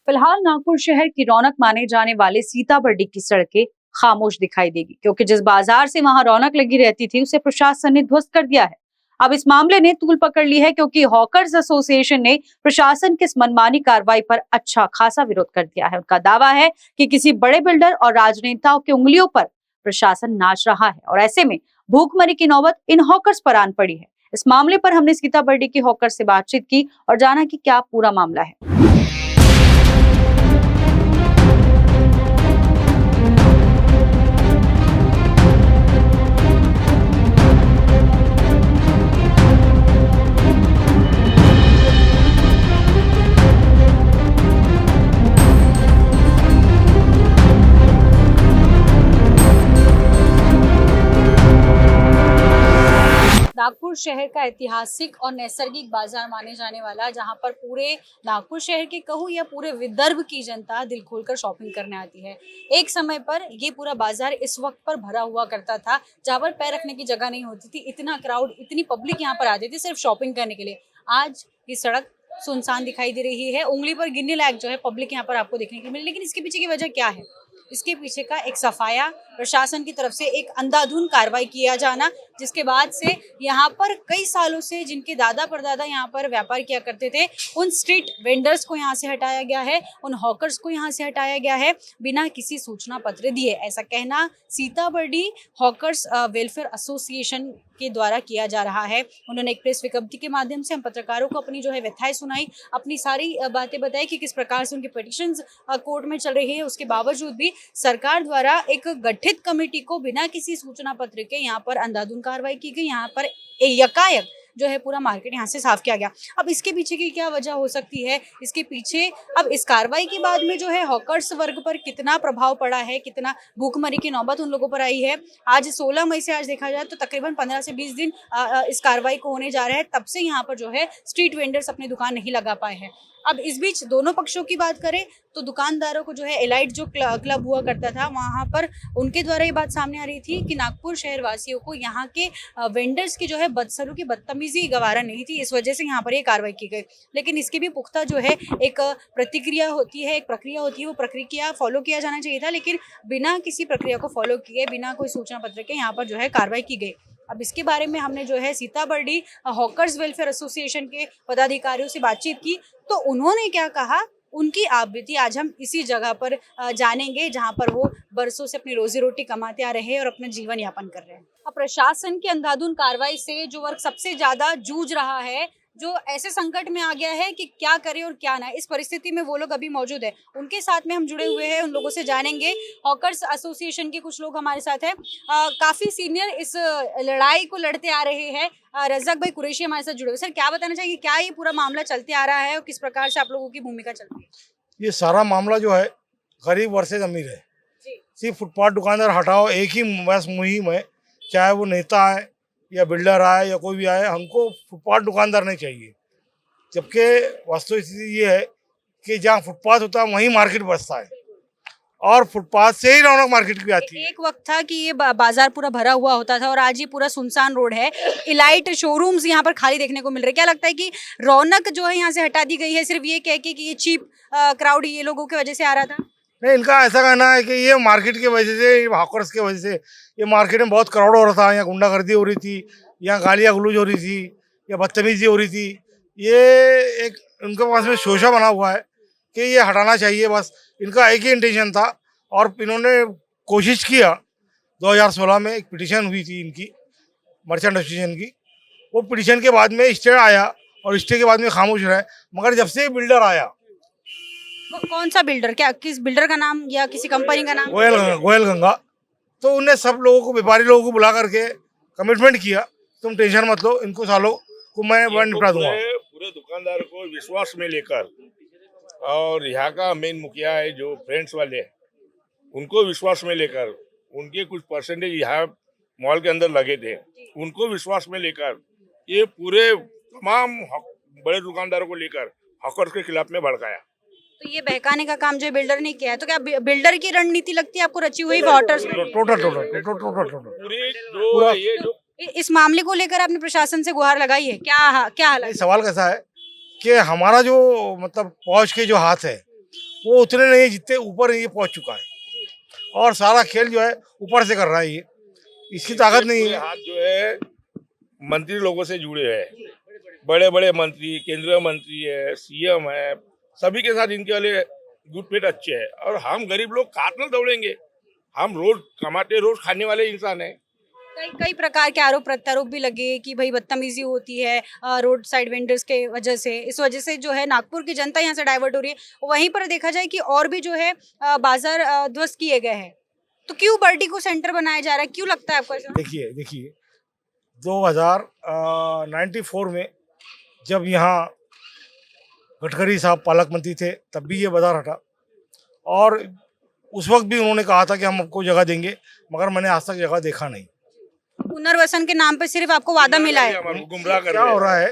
फिलहाल नागपुर शहर की रौनक माने जाने वाले सीताबर्डी की सड़कें खामोश दिखाई देगी, क्योंकि जिस बाजार से वहां रौनक लगी रहती थी उसे प्रशासन ने ध्वस्त कर दिया है। अब इस मामले ने तूल पकड़ ली है, क्योंकि हॉकर्स एसोसिएशन ने प्रशासन की इस मनमानी कार्रवाई पर अच्छा खासा विरोध कर दिया है। उनका दावा है कि किसी बड़े बिल्डर और राजनेताओं की उंगलियों पर प्रशासन नाच रहा है और ऐसे में भूखमरी की नौबत इन हॉकर्स पर आन पड़ी है। इस मामले पर हमने सीताबर्डी के हॉकर से बातचीत की और जाना कि क्या पूरा मामला है। नागपुर शहर का ऐतिहासिक और नैसर्गिक बाजार माने जाने वाला, जहां पर पूरे नागपुर शहर के कहूँ या पूरे विदर्भ की जनता दिल खोलकर शॉपिंग करने आती है। एक समय पर ये पूरा बाजार इस वक्त पर भरा हुआ करता था, जहां पर पैर रखने की जगह नहीं होती थी। इतना क्राउड, इतनी पब्लिक यहाँ पर आती थी सिर्फ शॉपिंग करने के लिए। आज ये सड़क सुनसान दिखाई दे रही है। उंगली पर गिनने लायक जो है पब्लिक यहाँ पर आपको देखने को मिली। लेकिन इसके पीछे की वजह क्या है? इसके पीछे का एक सफाया, प्रशासन की तरफ से एक अंधाधुंध कार्रवाई किया जाना, जिसके बाद से यहाँ पर कई सालों से जिनके दादा परदादा यहाँ पर व्यापार किया करते थे, उन स्ट्रीट वेंडर्स को यहाँ से हटाया गया है, उन हॉकर्स को यहाँ से हटाया गया है बिना किसी सूचना पत्र दिए। ऐसा कहना सीताबर्डी हॉकर्स वेलफेयर एसोसिएशन के द्वारा किया जा रहा है। उन्होंने एक प्रेस विज्ञप्ति के माध्यम से हम पत्रकारों को अपनी जो है व्यथाएं सुनाई, अपनी सारी बातें बताई कि किस प्रकार से उनकी पिटीशंस कोर्ट में चल रही है। उसके बावजूद भी सरकार द्वारा एक गठित कमेटी को बिना किसी सूचना पत्र के यहाँ पर अंधाधुंध कार्रवाई की गई। यहाँ पर यकायक जो है पूरा मार्केट यहाँ से साफ किया गया। अब इसके पीछे की क्या वजह हो सकती है? इसके पीछे अब इस कार्रवाई के बाद में जो है हॉकर्स वर्ग पर कितना प्रभाव पड़ा है, कितना भूखमरी की नौबत उन लोगों पर आई है। आज 16 मई से आज देखा जाए तो तकरीबन 15 से 20 दिन इस कार्रवाई को होने जा रहा है। तब से यहाँ पर जो है स्ट्रीट वेंडर्स अपनी दुकान नहीं लगा पाए हैं। अब इस बीच दोनों पक्षों की बात करें तो दुकानदारों को जो है एलाइट जो क्लब हुआ करता था, वहां पर उनके द्वारा ये बात सामने आ रही थी कि नागपुर शहर वासियों को यहाँ के वेंडर्स की जो है बदसलूकी, बदतमीजी गवारा नहीं थी, इस वजह से यहाँ पर ये कार्रवाई की गई। लेकिन इसकी भी पुख्ता जो है एक प्रतिक्रिया होती है, एक प्रक्रिया होती है, वो प्रक्रिया फॉलो किया जाना चाहिए था। लेकिन बिना किसी प्रक्रिया को फॉलो किए, बिना कोई सूचना पत्र के यहाँ पर जो है कार्रवाई की गई। अब इसके बारे में हमने जो है सीताबर्डी हॉकर्स वेलफेयर एसोसिएशन के पदाधिकारियों से बातचीत की, तो उन्होंने क्या कहा, उनकी आप बीती आज हम इसी जगह पर जानेंगे, जहां पर वो बरसों से अपनी रोजी रोटी कमाते आ रहे हैं और अपना जीवन यापन कर रहे हैं। अब प्रशासन की अंधाधुंध कार्रवाई से जो वर्ग सबसे ज्यादा जूझ रहा है, जो ऐसे संकट में आ गया है कि क्या करे और क्या ना, इस परिस्थिति में वो लोग अभी मौजूद है। उनके साथ में हम जुड़े हुए हैं, उन लोगों से जानेंगे। हॉकर्स एसोसिएशन के कुछ लोग हमारे साथ हैं, काफी सीनियर इस लड़ाई को लड़ते आ रहे हैं। रज़ाक भाई कुरैशी हमारे साथ जुड़े हुए। सर, क्या बताना चाहिए, क्या ये पूरा मामला चलते आ रहा है और किस प्रकार से आप लोगों की भूमिका चल रही है? ये सारा मामला जो है गरीब वर्सेस अमीर है। सिर्फ फुटपाथ दुकानदार हटाओ एक ही बस मुहिम है, चाहे वो नेता है या बिल्डर आए या कोई भी आए, हमको फुटपाथ दुकानदार नहीं चाहिए। जबकि वास्तविक स्थिति ये है कि जहाँ फुटपाथ होता है वहीं मार्केट बसता है और फुटपाथ से ही रौनक मार्केट की आती है। एक वक्त था कि ये बाजार पूरा भरा हुआ होता था और आज ये पूरा सुनसान रोड है। इलाइट शोरूम्स यहाँ पर खाली देखने को मिल रहे हैं। क्या लगता है कि रौनक जो है यहाँ से हटा दी गई है सिर्फ ये कह के कि ये चीप क्राउड ये लोगों की वजह से आ रहा था? नहीं, इनका ऐसा कहना है कि ये मार्केट की वजह से, हॉकर्स की वजह से ये मार्केट में बहुत क्राउड हो रहा था, यहाँ गुंडागर्दी हो रही थी, यहाँ गालियाँ गलौज हो रही थी या बदतमीजी हो रही थी। ये एक उनके पास में शोशा बना हुआ है कि ये हटाना चाहिए, बस इनका एक ही इंटेंशन था। और इन्होंने कोशिश किया, 2016 में एक पिटीशन हुई थी इनकी मर्चेंट एसोसिएशन की, वो पिटीशन के बाद में स्टे आया और स्टे के बाद में खामोश रहे। मगर जब से बिल्डर आया, कौन सा बिल्डर, क्या किस बिल्डर का नाम या किसी कंपनी का नाम? गोयल गंगा, तो उनने सब लोगों को, व्यापारी लोगों को बुला करके कमिटमेंट किया, तुम टेंशन मत लो, इनको सालों को मैं निपटा दूंगा। पूरे दुकानदार को विश्वास में लेकर, और यहाँ का मेन मुखिया है जो फ्रेंड्स वाले, उनको विश्वास में लेकर, उनके कुछ परसेंटेज यहाँ मॉल के अंदर लगे थे, उनको विश्वास में लेकर ये पूरे तमाम बड़े दुकानदारों को लेकर हॉकर्स के खिलाफ में भड़काया। तो ये बहकाने का काम जो बिल्डर ने किया है, तो क्या बिल्डर की रणनीति लगती है आपको रची हुई हॉकर्स? पूरा इस मामले को लेकर आपने प्रशासन से गुहार लगाई है? क्या हाल है? सवाल कैसा है कि हमारा जो मतलब फौज के जो हाथ है वो उतने नहीं है जितने ऊपर ये पहुंच चुका है। और सारा खेल जो है ऊपर से कर रहा है, ये इसकी ताकत नहीं पूरे है। हाथ जो है मंत्री लोगों से जुड़े हैं, बड़े बड़े मंत्री, केंद्रीय मंत्री है, सीएम है, सभी के साथ इनके वाले गुटपेट अच्छे हैं। और हम गरीब लोग काटने दौड़ेंगे, हम रोज कमाते रोज खाने वाले इंसान हैं। कई कई प्रकार के आरोप प्रत्यारोप भी लगे कि भाई बदतमीजी होती है रोड साइड वेंडर्स के वजह से, इस वजह से जो है नागपुर की जनता यहाँ से डाइवर्ट हो रही है। वहीं पर देखा जाए कि और भी जो है बाजार ध्वस्त किए गए हैं, तो क्यों बर्डी को सेंटर बनाया जा रहा है, क्यों लगता है आपको ऐसा? देखिए देखिए 2094 में जब यहाँ गडकरी साहब पालक मंत्री थे तब भी ये बाजार हटा, और उस वक्त भी उन्होंने कहा था कि हम आपको जगह देंगे, मगर मैंने आज तक जगह देखा नहीं। पुनर्वसन के नाम पे सिर्फ आपको वादा मिला है। हमारे को गुमराह कर क्या रहे हो हैं। रहा है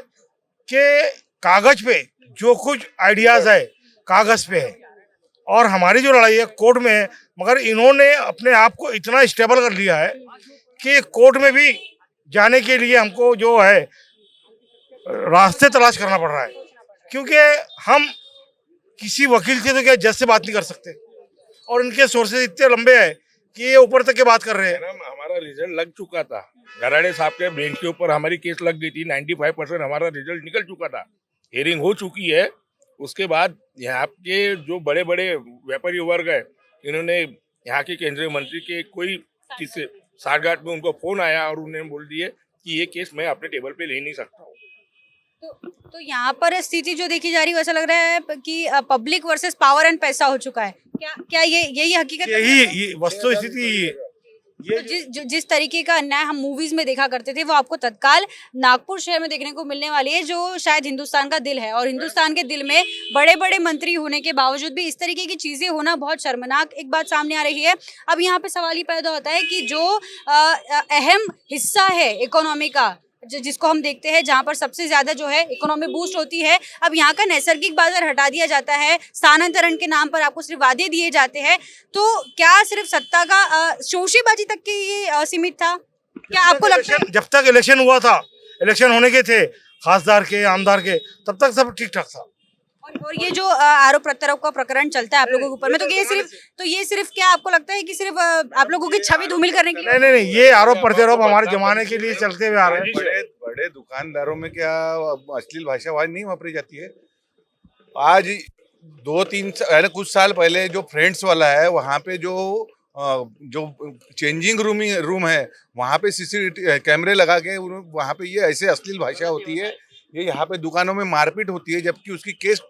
कि कागज पे जो कुछ आइडियाज है कागज पे है, और हमारी जो लड़ाई है कोर्ट में है, मगर इन्होंने अपने आप को इतना स्टेबल कर लिया है कि कोर्ट में भी जाने के लिए हमको जो है रास्ते तलाश करना पड़ रहा है, क्योंकि हम किसी वकील से तो क्या जज से बात नहीं कर सकते, और इनके सोर्सेज इतने लंबे हैं कि ये ऊपर तक की बात कर रहे हैं। मैडम, हमारा रिजल्ट लग चुका था, गराड़े साहब के बेंच के ऊपर हमारी केस लग गई थी, 95% हमारा रिजल्ट निकल चुका था, हियरिंग हो चुकी है। उसके बाद यहाँ के जो बड़े बड़े व्यापारी वर्ग है, इन्होंने यहाँ के केंद्रीय मंत्री के कोई किसी साठगांठ में उनको फोन आया और उन्होंने बोल दिए कि ये केस मैं अपने टेबल पे ले नहीं सकता हूँ। तो यहाँ पर स्थिति जो देखी जा रही है वैसा लग रहा है कि पब्लिक वर्सेस पावर एंड पैसा हो चुका है। क्या क्या यही हकीकत है? यही वस्तु स्थिति ये तो जिस तरीके का अन्याय हम मूवीज में देखा करते थे वो आपको तत्काल नागपुर शहर में देखने को मिलने वाली है, जो शायद हिंदुस्तान का दिल है, और हिंदुस्तान के दिल में बड़े बड़े मंत्री होने के बावजूद भी इस तरीके की चीजें होना बहुत शर्मनाक एक बात सामने आ रही है। अब यहाँ पे सवाल ये पैदा होता है कि जो अहम हिस्सा है इकोनॉमी का, जिसको हम देखते हैं जहाँ पर सबसे ज्यादा जो है इकोनॉमी बूस्ट होती है, अब यहाँ का नैसर्गिक बाजार हटा दिया जाता है, स्थानांतरण के नाम पर आपको सिर्फ वादे दिए जाते हैं। तो क्या सिर्फ सत्ता का शोशीबाजी तक के ये सीमित था? क्या आपको लगता है? जब तक इलेक्शन हुआ था, इलेक्शन होने के थे खासदार के आमदार के, तब तक सब ठीक ठाक था। और ये जो आरोप प्रत्यारोप का प्रकरण चलता है आप लोगों के ऊपर में, तो ये सिर्फ क्या आपको लगता है कि सिर्फ आप लोगों की छवि धूमिल करने के लिए? नहीं, ये आरोप प्रत्यारोप हमारे जमाने के लिए चलते हुए आ रहे हैं। बड़े बड़े दुकानदारों में क्या अश्लील भाषा वहाँ नहीं वापरी जाती है? आज 2-3 कुछ साल पहले जो फ्रेंड्स वाला है वहाँ पे जो चेंजिंग रूम है वहाँ पे सीसीटीवी कैमरे लगा के वहाँ पे ये ऐसे अश्लील भाषा होती है, ये यहाँ पे दुकानों में मारपीट होती है, जबकि उसकी केस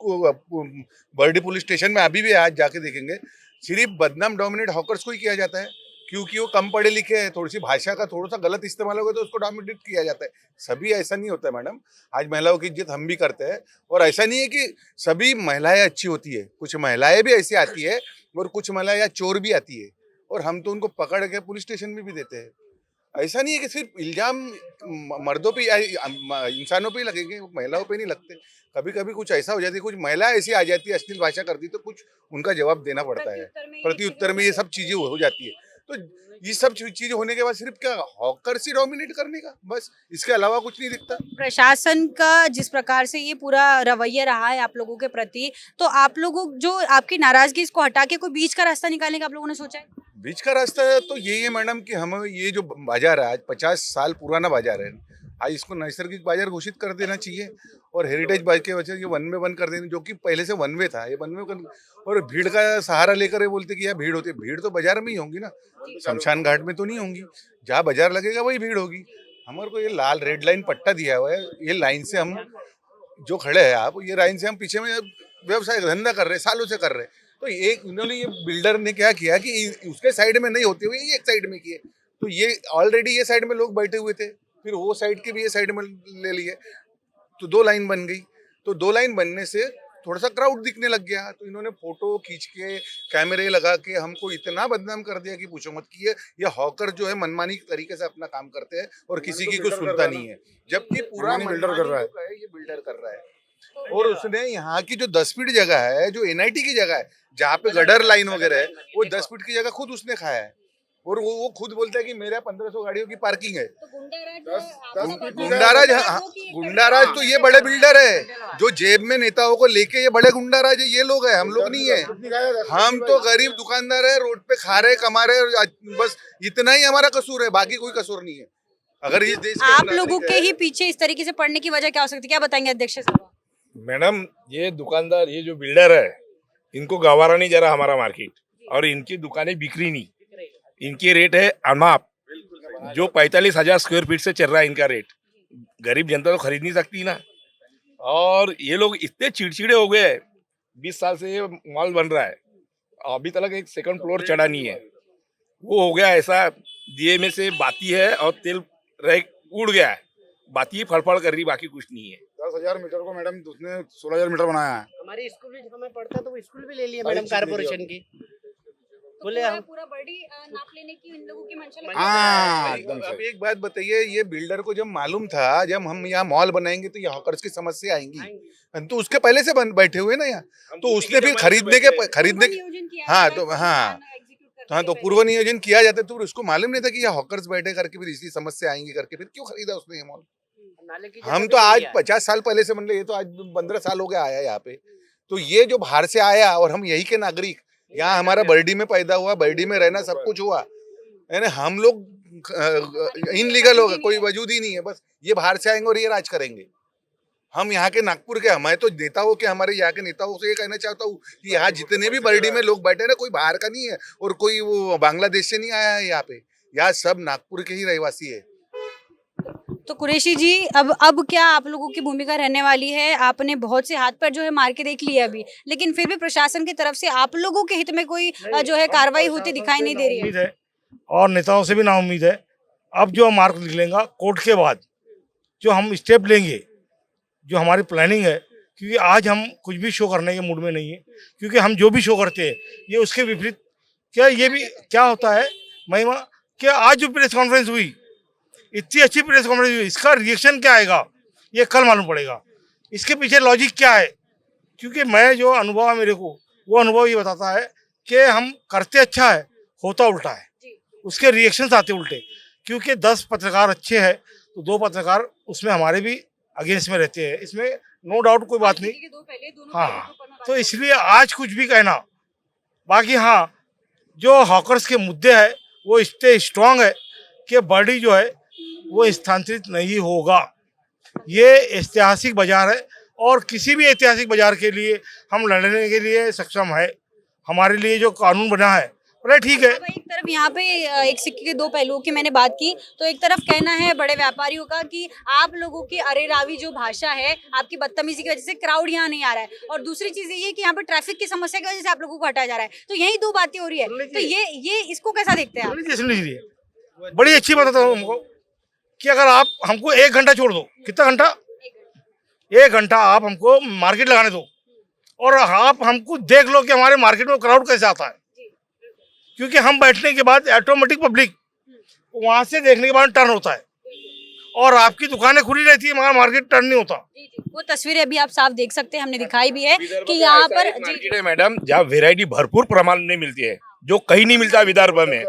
बर्डी पुलिस स्टेशन में अभी भी आज जाके देखेंगे सिर्फ बदनाम डोमिनेट हॉकर्स को ही किया जाता है, क्योंकि वो कम पढ़े लिखे हैं, थोड़ी सी भाषा का थोड़ा सा गलत इस्तेमाल होगा तो उसको डोमिनेट किया जाता है। सभी ऐसा नहीं होता है मैडम, आज महिलाओं की इज्जत हम भी करते हैं, और ऐसा नहीं है कि सभी महिलाएं अच्छी होती है, कुछ महिलाएं भी ऐसी आती है और कुछ महिलाएं चोर भी आती है, और हम तो उनको पकड़ के पुलिस स्टेशन में भी देते हैं। ऐसा नहीं है कि सिर्फ इल्जाम मर्दों पे या इंसानों पे ही लगेंगे, महिलाओं पे नहीं लगते। कभी कभी कुछ ऐसा हो जाती है, कुछ महिला ऐसी आ जाती है अश्लील भाषा करती है, तो कुछ उनका जवाब देना पड़ता है, प्रत्युत्तर में ये सब चीजें हो जाती है। तो ये सब चीजें होने के बाद सिर्फ क्या हॉकर से डोमिनेट करने का, बस इसके अलावा कुछ नहीं दिखता। प्रशासन का जिस प्रकार से ये पूरा रवैया रहा है आप लोगों के प्रति, तो आप लोगों जो आपकी नाराजगी इसको हटा के कोई बीच का रास्ता निकालने का आप लोगों ने सोचा है? बीच का रास्ता तो यही है मैडम कि हम ये जो बाजार है आज 50 साल पुराना बाजार है, आज इसको नैसर्गिक बाजार घोषित कर देना चाहिए, और हेरिटेज बाजार के वजह से ये वन में बंद कर देना, जो कि पहले से वन वे था, ये वन में और भीड़ का सहारा लेकर ये बोलते कि यार भीड़ होती है, भीड़ तो बाजार में ही होगी ना, शमशान घाट में तो नहीं होंगी, जहाँ बाजार लगेगा वही भीड़ होगी। हमारे को ये लाल रेड लाइन पट्टा दिया हुआ है, ये लाइन से हम जो खड़े हैं आप, ये लाइन से हम पीछे में व्यवसाय धंधा कर रहे हैं, सालों से कर रहे हैं। तो एक उन्होंने ये बिल्डर ने क्या किया कि उसके साइड में नहीं होते हुए ये एक साइड में किए, तो ये ऑलरेडी ये साइड में लोग बैठे हुए थे, फिर वो साइड के भी ये साइड में ले लिए, तो 2 लाइन बन गई। तो 2 लाइन बनने से थोड़ा सा क्राउड दिखने लग गया, तो इन्होंने फोटो खींच के कैमरे लगा के हमको इतना बदनाम कर दिया कि पूछो मत। कि ये हॉकर जो है मनमानी तरीके से अपना काम करते हैं और किसी की कुछ सुनता नहीं है, जबकि पूरा बिल्डर कर रहा है, ये बिल्डर कर रहा है। और उसने यहाँ की जो 10 फीट जगह है, जो एनआईटी की जगह है, जहाँ पे गडर लाइन वगैरह है, वो 10 फीट की जगह खुद उसने खाया है। और वो खुद बोलता है कि मेरा 1500 गाड़ियों की पार्किंग है। तो गुंडाराज, गुंडाराज तो ये बड़े बिल्डर है जो जेब में नेताओं को लेके, ये बड़े गुंडाराज है, ये लोग है, हम लोग नहीं है। हम तो गरीब दुकानदार है, रोड पे खा रहे कमा रहे, बस इतना ही हमारा कसूर है, बाकी कोई कसूर नहीं है। अगर इस देश के आप लोगों के ही पीछे इस तरीके से पड़ने की वजह क्या हो सकती है, क्या बताएंगे अध्यक्ष साहब? मैडम, ये दुकानदार, ये जो बिल्डर है, इनको गवारा नहीं जा रहा हमारा मार्केट, और इनकी दुकानें बिक्री नहीं। इनकी रेट है अनमाप, जो 45,000 स्क्वायर फीट से चल रहा है इनका रेट। गरीब जनता तो खरीद नहीं सकती ना। और ये लोग इतने चिड़चिड़े हो गए हैं, 20 साल से ये मॉल बन रहा है, अभी तक एक सेकंड फ्लोर चढ़ा नहीं है। वो हो गया ऐसा, दिए में से बाती है और तेल रह उड़ गया है, बाती ही फड़फड़ कर रही, बाकी कुछ नहीं है। 10,000 मीटर को मैडम उसने 16,000 मीटर बनाया है। हमारी स्कूल भी हमें पढ़ता तो वो स्कूल भी ले लिया मैडम कारपोरेशन की। बोले हम पूरा बड़ी नाप लेने की इन लोगों की मंशा लगी। हाँ, एकदम अब से। एक बात बताइए, ये बिल्डर को जब मालूम था जब हम यहाँ मॉल बनाएंगे तो ये हॉकर्स की समस्या आएंगी, तो उसके पहले से बैठे हुए ना यहाँ, तो उसने फिर खरीदने हाँ तो हाँ तो पूर्व नियोजन किया जाता तो उसको मालूम नहीं था कि ये हॉकर्स बैठे करके फिर इसकी समस्या आएंगी करके, फिर क्यों खरीदा उसने ये मॉल? नाले की हम जगह तो भी आज लिया। 50 साल पहले से, मतलब ये तो आज 15 साल हो गया आया यहाँ पे, तो ये जो बाहर से आया और हम यही के नागरिक, यहाँ हमारा बर्डी में पैदा हुआ, बर्डी में रहना सब कुछ हुआ, यानी हम लोग इनलीगल हो गए, कोई वजूद ही नहीं है, बस ये बाहर से आएंगे और ये राज करेंगे। हम यहाँ के नागपुर के, मैं तो नेताओं के, हमारे यहाँ के नेताओं से ये कहना चाहता हूँ कि यहाँ जितने भी बर्डी में लोग बैठे ना, कोई बाहर का नहीं है और कोई वो बांग्लादेश से नहीं आया है यहाँ पे, यहाँ सब नागपुर के ही रहवासी है। तो कुरैशी जी, अब क्या आप लोगों की भूमिका रहने वाली है? आपने बहुत से हाथ पर जो है मार के देख लिया अभी, लेकिन फिर भी प्रशासन की तरफ से आप लोगों के हित में कोई जो है कार्रवाई होती दिखाई नहीं दे रही उम्मीद है। है और नेताओं से भी ना उम्मीद है। अब जो मार्क निकलेगा कोर्ट के बाद, जो हम स्टेप लेंगे, जो हमारी प्लानिंग है, क्योंकि आज हम कुछ भी शो करने के मूड में नहीं है, क्योंकि हम जो भी शो करते हैं ये उसके विपरीत, क्या ये भी क्या होता है महिमा, कि आज जो प्रेस कॉन्फ्रेंस हुई, इतनी अच्छी प्रेस कॉन्फ्रेंस हुई, इसका रिएक्शन क्या आएगा ये कल मालूम पड़ेगा। इसके पीछे लॉजिक क्या है, क्योंकि मैं जो अनुभव है मेरे को, वो अनुभव ये बताता है कि हम करते अच्छा है, होता उल्टा है, उसके रिएक्शंस आते उल्टे। क्योंकि 10 पत्रकार अच्छे हैं तो 2 पत्रकार उसमें हमारे भी अगेंस्ट में रहते हैं, इसमें नो डाउट कोई बात नहीं। हाँ, तो इसलिए आज कुछ भी कहना, बाकी हाँ जो हॉकर्स के मुद्दे हैं वो इतने स्ट्रांग है कि बर्डी जो है वो स्थानांतरित नहीं होगा। ये ऐतिहासिक बाजार है और किसी भी ऐतिहासिक बाजार के लिए हम लड़ने के लिए सक्षम है। हमारे लिए जो कानून बना है, बोले ठीक है। अब एक तरफ यहाँ पे एक सिक्के के दो पहलुओं की मैंने बात की, तो एक तरफ कहना है बड़े व्यापारियों का कि आप लोगों की अरेरावी जो भाषा है, आपकी बदतमीजी की वजह से क्राउड यहाँ नहीं आ रहा है, और दूसरी चीज ये है कि यहाँ पे ट्रैफिक की समस्या की वजह से आप लोगों को हटाया जा रहा है। तो यही 2 बातें हो रही है, तो ये इसको कैसा देखते हैं आप? सुन लीजिए, बड़ी अच्छी बात बताता हूँ हमको कि अगर आप हमको 1 घंटा छोड़ दो, कितना घंटा, 1 घंटा आप हमको मार्केट लगाने दो और आप हमको देख लो कि हमारे मार्केट में क्राउड कैसे आता है। क्योंकि हम बैठने के बाद ऑटोमेटिक पब्लिक वहां से देखने के बाद टर्न होता है और आपकी दुकानें खुली रहती है, मगर मार्केट टर्न नहीं होता। वो तस्वीरें अभी आप साफ देख सकते हैं, हमने दिखाई भी है कि यहाँ पर मार्केट है मैडम जहाँ वेरायटी भरपूर प्रमाण में मिलती है, जो कहीं नहीं मिलता विदर्भ में।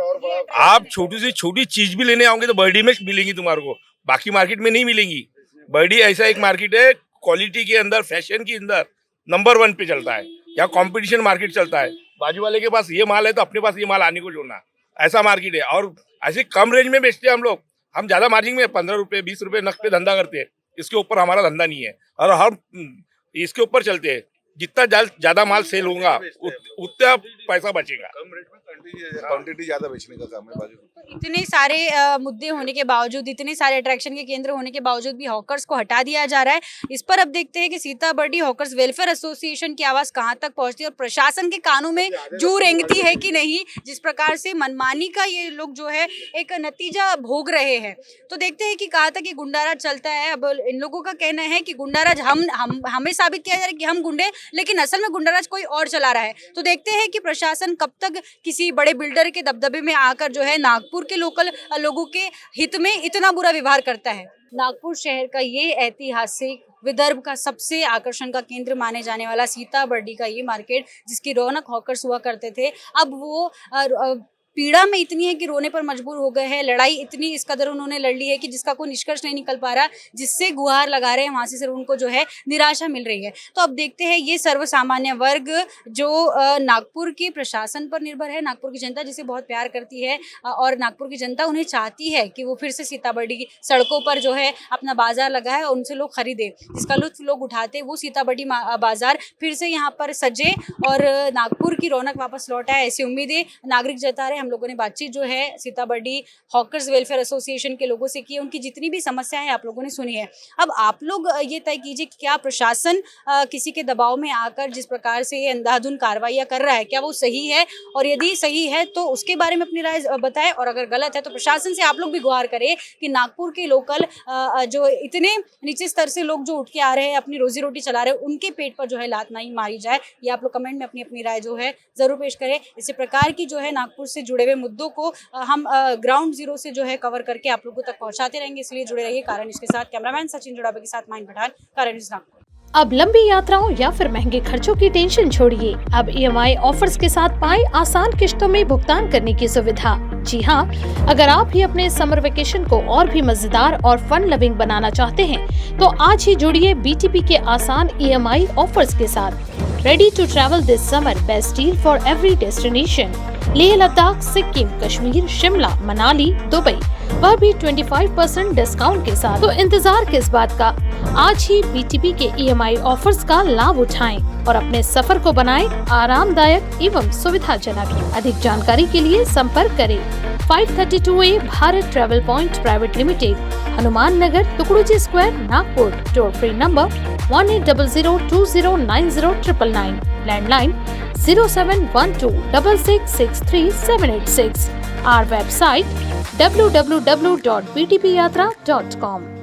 आप छोटी से छोटी चीज भी लेने आओगे तो बर्डी में मिलेंगी तुम्हारे को, बाकी मार्केट में नहीं मिलेंगी। बर्डी ऐसा एक मार्केट है, क्वालिटी के अंदर, फैशन के अंदर नंबर 1 पे चलता है। यहाँ कंपटीशन मार्केट चलता है, बाजू वाले के पास ये माल है तो अपने पास ये माल आने को जोड़ना, ऐसा मार्केट है। और ऐसे कम रेंज में बेचते हैं हम लोग, हम ज्यादा मार्जिन में 15 रुपए 20 रुपए नग पे धंधा करते हैं, इसके ऊपर हमारा धंधा नहीं है। और हम इसके ऊपर चलते हैं, जितना ज्यादा माल सेल होगा उतना पैसा बचेगा। कम रेट में क्वांटिटी ज्यादा बेचने का काम है। बाकी इतने सारे मुद्दे होने के बावजूद, इतने सारे अट्रैक्शन के केंद्र होने के बावजूद भी हॉकर्स को हटा दिया जा रहा है। इस पर अब देखते हैं कि सीताबर्डी हॉकर्स वेलफेयर एसोसिएशन की आवाज कहां तक पहुंचती है और प्रशासन के कानों में जू रेंगती है कि नहीं। जिस प्रकार से मनमानी का ये लोग जो है एक नतीजा भोग रहे हैं, तो देखते हैं कि कहाँ तक ये गुंडाराज चलता है। अब इन लोगों का कहना है कि गुंडाराज हमें साबित किया जा रहा है कि हम गुंडे, लेकिन असल में गुंडाराज कोई और चला रहा है। तो देखते हैं कि प्रशासन कब तक किसी बड़े बिल्डर के दबदबे में आकर जो है नागपुर के लोकल लोगों के हित में इतना बुरा व्यवहार करता है। नागपुर शहर का ये ऐतिहासिक, विदर्भ का सबसे आकर्षण का केंद्र माने जाने वाला सीताबर्डी का ये मार्केट, जिसकी रौनक हॉकर्स हुआ करते थे, अब वो पीड़ा में इतनी है कि रोने पर मजबूर हो गए हैं। लड़ाई इतनी इस कदर उन्होंने लड़ ली है कि जिसका कोई निष्कर्ष नहीं निकल पा रहा, जिससे गुहार लगा रहे हैं वहां से सिर्फ उनको जो है निराशा मिल रही है। तो अब देखते हैं ये सर्वसामान्य वर्ग जो नागपुर के प्रशासन पर निर्भर है, नागपुर की जनता जिसे बहुत प्यार करती है और नागपुर की जनता उन्हें चाहती है कि वो फिर से सीताबर्डी की सड़कों पर जो है अपना बाजार लगाए और उनसे लोग खरीदे, जिसका लुत्फ लोग उठाते, वो सीताबर्डी बाजार फिर से यहाँ पर सजे और नागपुर की रौनक वापस लौट आए, ऐसी उम्मीदें नागरिक जता रहे। हम लोगों ने बातचीत जो है सीताबर्डी हॉकर्स वेलफेयर एसोसिएशन के लोगों से की, उनकी जितनी भी समस्याएं आप लोगों ने सुनी है। अब आप लोग ये तय कीजिए कि क्या प्रशासन किसी के दबाव में आकर जिस प्रकार से ये अंधाधुंध कार्रवाइयां कर रहा है, क्या वो सही है? और यदि सही है तो उसके बारे में अपनी राय बताएं, और अगर गलत है तो प्रशासन से आप लोग भी गुहार करें कि नागपुर के लोकल जो इतने नीचे स्तर से लोग जो उठ के आ रहे हैं, अपनी रोजी रोटी चला रहे हैं, उनके पेट पर जो है लात नहीं मारी जाए। ये आप लोग कमेंट में अपनी अपनी राय जो है जरूर पेश करें। इसी प्रकार की जो है नागपुर से जुड़े हुए मुद्दों को हम ग्राउंड जीरो से जो है कवर करके आप लोगों तक पहुंचाते रहेंगे, इसलिए जुड़े रहिए कारण न्यूज़ के साथ। कैमरामैन सचिन जुड़ाबे के साथ माइन पठान, कारण न्यूज़ नागपुर। अब लंबी यात्राओं या फिर महंगे खर्चों की टेंशन छोड़िए। अब EMI ऑफर्स के साथ पाएं आसान किश्तों में भुगतान करने की सुविधा। जी हाँ, अगर आप भी अपने समर वेकेशन को और भी मजेदार और फन लविंग बनाना चाहते हैं तो आज ही जुड़िए BTP के आसान EMI ऑफर्स के साथ। Ready to travel this summer, best deal for every destination. Leh Ladakh, Sikkim, Kashmir, Shimla, Manali, Dubai, वह भी 25% डिस्काउंट के साथ। तो इंतजार किस बात का, आज ही BTP के EMI ऑफर्स का लाभ उठाएं और अपने सफर को बनाएं आरामदायक एवं सुविधाजनक। अधिक जानकारी के लिए संपर्क करें 532A Bharat travel point private limited, Hanuman Nagar, Tukdoji square, Nagpur. Toll free number 1800209099, landline 0712666786। Our website www.btpyatra.com।